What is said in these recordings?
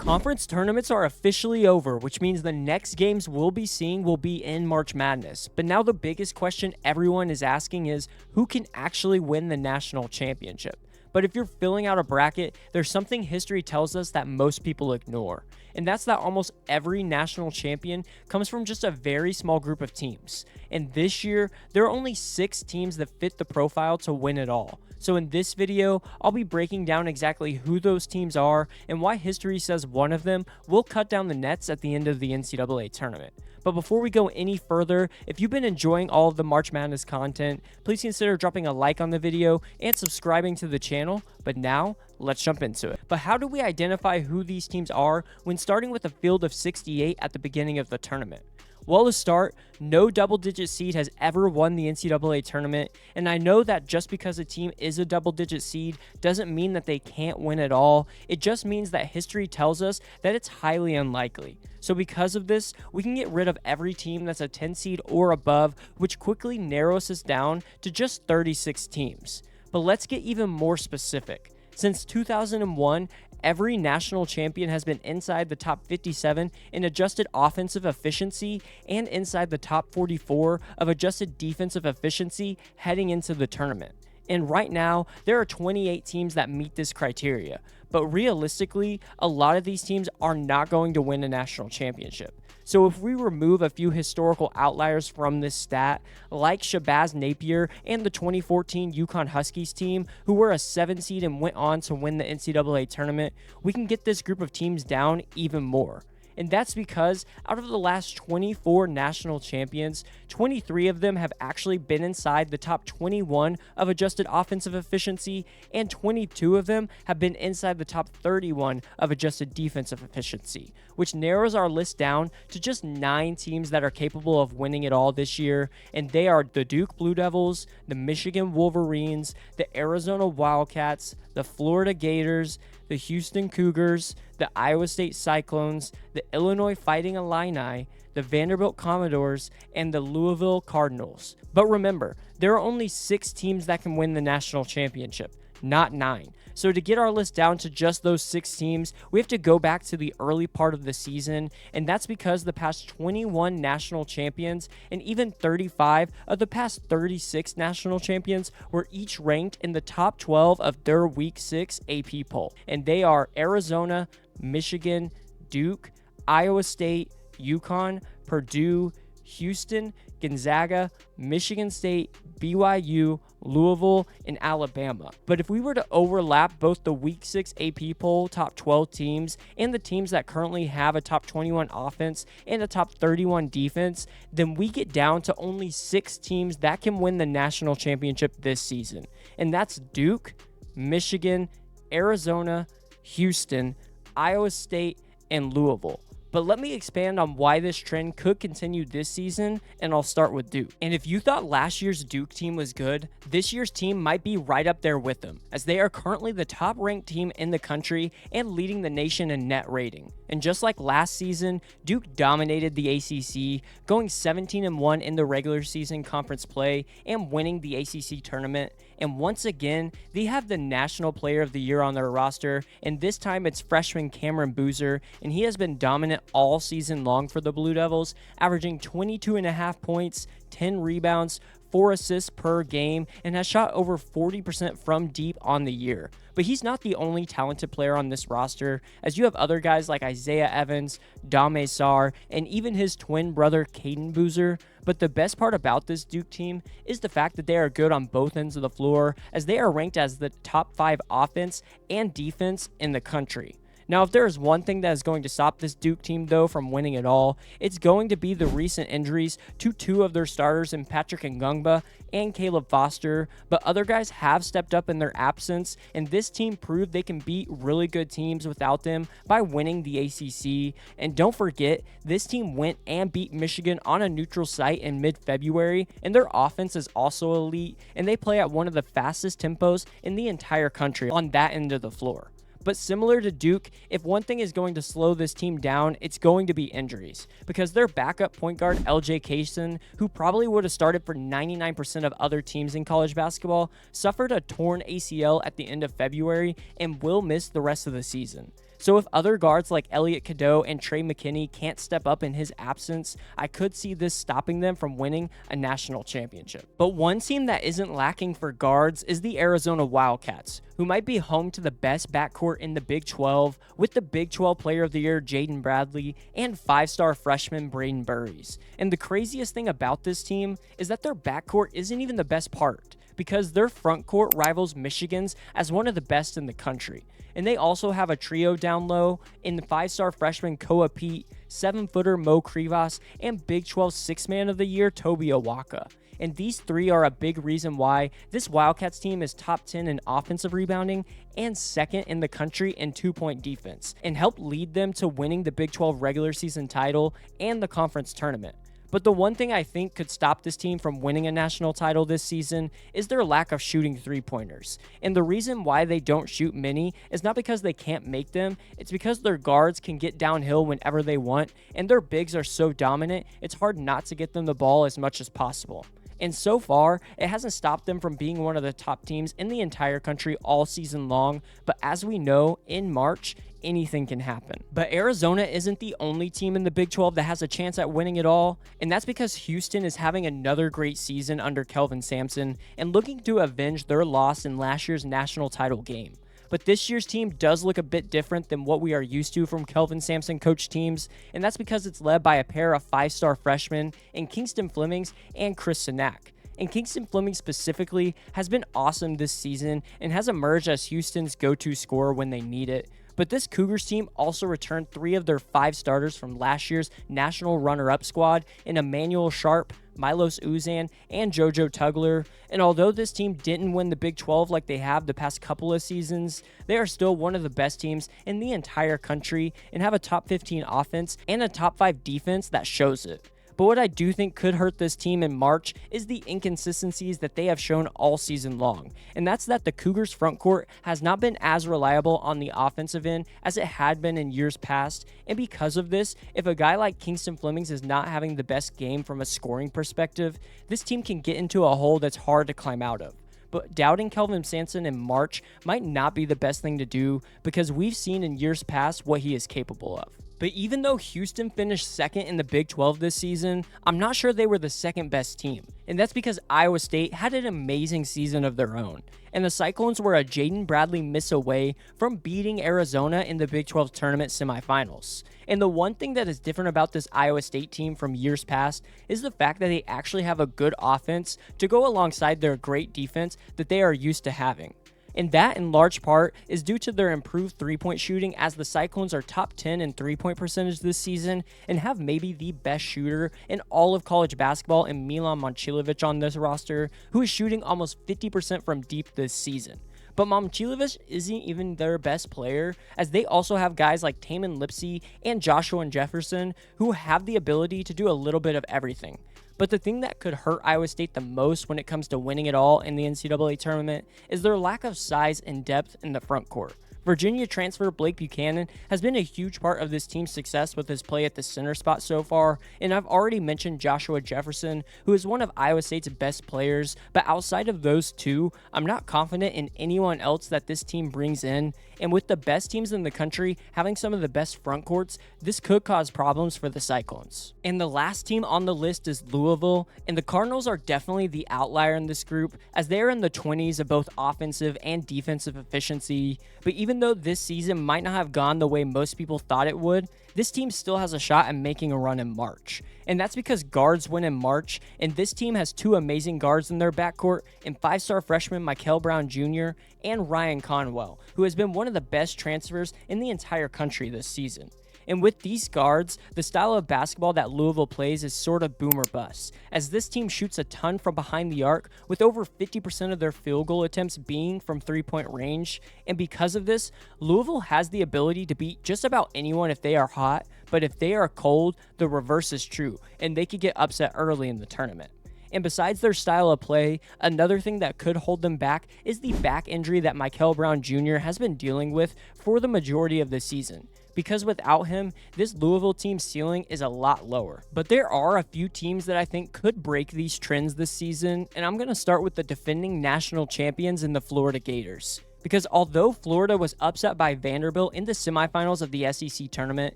Conference tournaments are officially over, which means the next games we'll be seeing will be in March Madness. But now the biggest question everyone is asking is who can actually win the national championship? But if you're filling out a bracket, there's something history tells us that most people ignore. And that's that almost every national champion comes from just a very small group of teams. And this year, there are only 6 teams that fit the profile to win it all. So in this video, I'll be breaking down exactly who those teams are and why history says one of them will cut down the nets at the end of the NCAA tournament. But before we go any further, if you've been enjoying all of the March Madness content, please consider dropping a like on the video and subscribing to the channel. But now, let's jump into it. But how do we identify who these teams are when starting with a field of 68 at the beginning of the tournament? Well, to start, no double-digit seed has ever won the NCAA tournament, and I know that just because a team is a double-digit seed doesn't mean that they can't win at all. It just means that history tells us that it's highly unlikely. So because of this, we can get rid of every team that's a 10 seed or above, which quickly narrows us down to just 36 teams. But let's get even more specific. Since 2001, every national champion has been inside the top 57 in adjusted offensive efficiency and inside the top 44 of adjusted defensive efficiency heading into the tournament. And right now, there are 28 teams that meet this criteria. But realistically, a lot of these teams are not going to win a national championship. So if we remove a few historical outliers from this stat, like Shabazz Napier and the 2014 UConn Huskies team, who were a 7 seed and went on to win the NCAA tournament, we can get this group of teams down even more. And that's because out of the last 24 national champions, 23 of them have actually been inside the top 21 of adjusted offensive efficiency, and 22 of them have been inside the top 31 of adjusted defensive efficiency, which narrows our list down to just 9 teams that are capable of winning it all this year, and they are the Duke Blue Devils, the Michigan Wolverines, the Arizona Wildcats, the Florida Gators, the Houston Cougars, the Iowa State Cyclones, the Illinois Fighting Illini, the Vanderbilt Commodores, and the Louisville Cardinals. But remember, there are only 6 teams that can win the national championship, not 9. So to get our list down to just those 6 teams, we have to go back to the early part of the season, and that's because the past 21 national champions and even 35 of the past 36 national champions were each ranked in the top 12 of their Week 6 AP poll. And they are Arizona, Michigan, Duke, Iowa State, UConn, Purdue, Houston, Gonzaga, Michigan State, BYU, Louisville, and Alabama. But if we were to overlap both the Week 6 AP poll top 12 teams and the teams that currently have a top 21 offense and a top 31 defense, then we get down to only 6 teams that can win the national championship this season. And that's Duke, Michigan, Arizona, Houston, Iowa State, and Louisville. But let me expand on why this trend could continue this season, and I'll start with Duke. And if you thought last year's Duke team was good, this year's team might be right up there with them, as they are currently the top-ranked team in the country and leading the nation in net rating. And just like last season, Duke dominated the ACC, going 17-1 in the regular season conference play and winning the ACC tournament. And once again, they have the National Player of the Year on their roster, and this time it's freshman Cameron Boozer, and he has been dominant all season long for the Blue Devils, averaging 22.5 points, 10 rebounds, 4 assists per game, and has shot over 40% from deep on the year. But he's not the only talented player on this roster, as you have other guys like Isaiah Evans, Dame Sarr, and even his twin brother Caden Boozer. But the best part about this Duke team is the fact that they are good on both ends of the floor, as they are ranked as the top 5 offense and defense in the country. Now, if there is one thing that is going to stop this Duke team, though, from winning it all, it's going to be the recent injuries to 2 of their starters in Patrick Ngungba and Caleb Foster, but other guys have stepped up in their absence, and this team proved they can beat really good teams without them by winning the ACC. And don't forget, this team went and beat Michigan on a neutral site in mid-February, and their offense is also elite, and they play at one of the fastest tempos in the entire country on that end of the floor. But similar to Duke, if one thing is going to slow this team down, it's going to be injuries. Because their backup point guard, LJ Kaysen, who probably would have started for 99% of other teams in college basketball, suffered a torn ACL at the end of February and will miss the rest of the season. So if other guards like Elliot Cadeau and Trey McKinney can't step up in his absence, I could see this stopping them from winning a national championship. But one team that isn't lacking for guards is the Arizona Wildcats, who might be home to the best backcourt in the Big 12 with the Big 12 Player of the Year Jaden Bradley and 5-star freshman Braden Burries. And the craziest thing about this team is that their backcourt isn't even the best part, because their front court rivals Michigan's as one of the best in the country. And they also have a trio down low in the 5-star freshman Koa Pete, 7-footer Mo Krivas, and Big 12 6-man of the year Toby Awaka. And these three are a big reason why this Wildcats team is top 10 in offensive rebounding and second in the country in 2-point defense, and help lead them to winning the Big 12 regular season title and the conference tournament. But the one thing I think could stop this team from winning a national title this season is their lack of shooting three-pointers. And the reason why they don't shoot many is not because they can't make them, it's because their guards can get downhill whenever they want, and their bigs are so dominant, it's hard not to get them the ball as much as possible. And so far, it hasn't stopped them from being one of the top teams in the entire country all season long, but as we know, in March, anything can happen. But Arizona isn't the only team in the Big 12 that has a chance at winning it all, and that's because Houston is having another great season under Kelvin Sampson and looking to avenge their loss in last year's national title game. But this year's team does look a bit different than what we are used to from Kelvin Sampson coach teams, and that's because it's led by a pair of 5-star freshmen in Kingston Flemings and Chris Sinak. And Kingston Fleming specifically has been awesome this season and has emerged as Houston's go-to scorer when they need it. But this Cougars team also returned 3 of their 5 starters from last year's national runner-up squad in Emmanuel Sharp, Milos Uzan, and JoJo Tugler. And although this team didn't win the Big 12 like they have the past couple of seasons, they are still one of the best teams in the entire country and have a top 15 offense and a top 5 defense that shows it. But what I do think could hurt this team in March is the inconsistencies that they have shown all season long. And that's that the Cougars front court has not been as reliable on the offensive end as it had been in years past. And because of this, if a guy like Kingston Flemings is not having the best game from a scoring perspective, this team can get into a hole that's hard to climb out of. But doubting Kelvin Sampson in March might not be the best thing to do because we've seen in years past what he is capable of. But even though Houston finished second in the Big 12 this season, I'm not sure they were the second best team. And that's because Iowa State had an amazing season of their own. And the Cyclones were a Jaden Bradley miss away from beating Arizona in the Big 12 tournament semifinals. And the one thing that is different about this Iowa State team from years past is the fact that they actually have a good offense to go alongside their great defense that they are used to having. And that, in large part, is due to their improved three-point shooting, as the Cyclones are top 10 in three-point percentage this season and have maybe the best shooter in all of college basketball in Milan Momcilovic on this roster, who is shooting almost 50% from deep this season. But Momcilovic isn't even their best player, as they also have guys like Taman Lipsey and Joshua Jefferson who have the ability to do a little bit of everything. But the thing that could hurt Iowa State the most when it comes to winning it all in the NCAA tournament is their lack of size and depth in the front court. Virginia transfer Blake Buchanan has been a huge part of this team's success with his play at the center spot so far, and I've already mentioned Joshua Jefferson, who is one of Iowa State's best players, but outside of those two, I'm not confident in anyone else that this team brings in, and with the best teams in the country having some of the best front courts, this could cause problems for the Cyclones. And the last team on the list is Louisville, and the Cardinals are definitely the outlier in this group, as they are in the 20s of both offensive and defensive efficiency, but even though this season might not have gone the way most people thought it would, this team still has a shot at making a run in March. And that's because guards win in March, and this team has 2 amazing guards in their backcourt in 5-star freshman Michael Brown Jr. and Ryan Conwell, who has been one of the best transfers in the entire country this season. And with these guards, the style of basketball that Louisville plays is sort of boom or bust, as this team shoots a ton from behind the arc, with over 50% of their field goal attempts being from 3-point range. And because of this, Louisville has the ability to beat just about anyone if they are hot, but if they are cold, the reverse is true, and they could get upset early in the tournament. And besides their style of play, another thing that could hold them back is the back injury that Michael Brown Jr. has been dealing with for the majority of the season. Because without him, this Louisville team's ceiling is a lot lower. But there are a few teams that I think could break these trends this season, and I'm going to start with the defending national champions in the Florida Gators. Because although Florida was upset by Vanderbilt in the semifinals of the SEC tournament,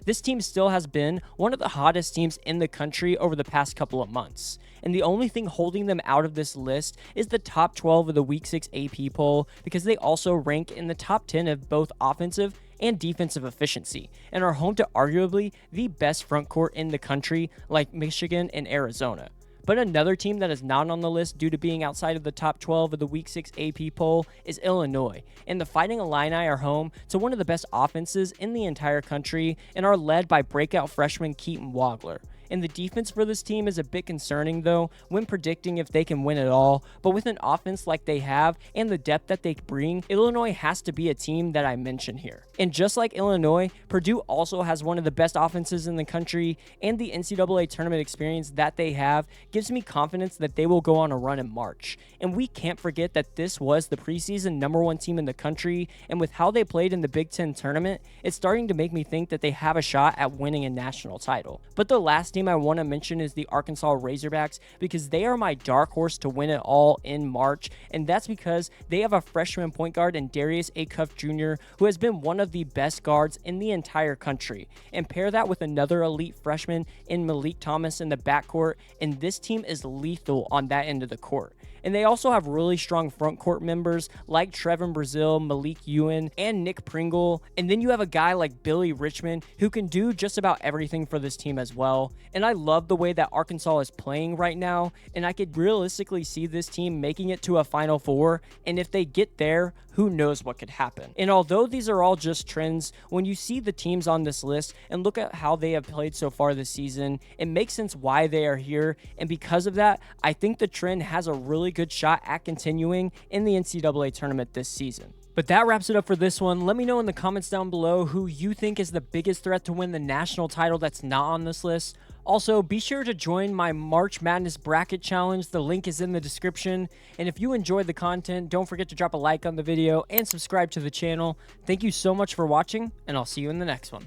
this team still has been one of the hottest teams in the country over the past couple of months. And the only thing holding them out of this list is the top 12 of the Week 6 AP poll, because they also rank in the top 10 of both offensive and defensive efficiency, and are home to arguably the best front court in the country, like Michigan and Arizona. But another team that is not on the list due to being outside of the top 12 of the Week 6 AP poll is Illinois. And the Fighting Illini are home to one of the best offenses in the entire country and are led by breakout freshman Keaton Wagler. And the defense for this team is a bit concerning, though, when predicting if they can win it all. But with an offense like they have and the depth that they bring, Illinois has to be a team that I mention here. And just like Illinois, Purdue also has one of the best offenses in the country, and the NCAA tournament experience that they have gives me confidence that they will go on a run in March. And we can't forget that this was the preseason #1 team in the country, and with how they played in the Big Ten tournament, it's starting to make me think that they have a shot at winning a national title. But the last team I want to mention is the Arkansas Razorbacks, because they are my dark horse to win it all in March, and that's because they have a freshman point guard in Darius Acuff Jr., who has been one of the best guards in the entire country, and pair that with another elite freshman in Malik Thomas in the backcourt, and this team is lethal on that end of the court. And they also have really strong front court members like Trevin Brazile, Malik Ewan, and Nick Pringle. And then you have a guy like Billy Richmond who can do just about everything for this team as well. And I love the way that Arkansas is playing right now, and I could realistically see this team making it to a Final Four. And if they get there, who knows what could happen. And although these are all just trends, when you see the teams on this list and look at how they have played so far this season, it makes sense why they are here. And because of that, I think the trend has a really good shot at continuing in the NCAA tournament this season. But that wraps it up for this one. Let me know in the comments down below who you think is the biggest threat to win the national title that's not on this list. Also, be sure to join my March Madness Bracket Challenge. The link is in the description. And if you enjoyed the content, don't forget to drop a like on the video and subscribe to the channel. Thank you so much for watching, and I'll see you in the next one.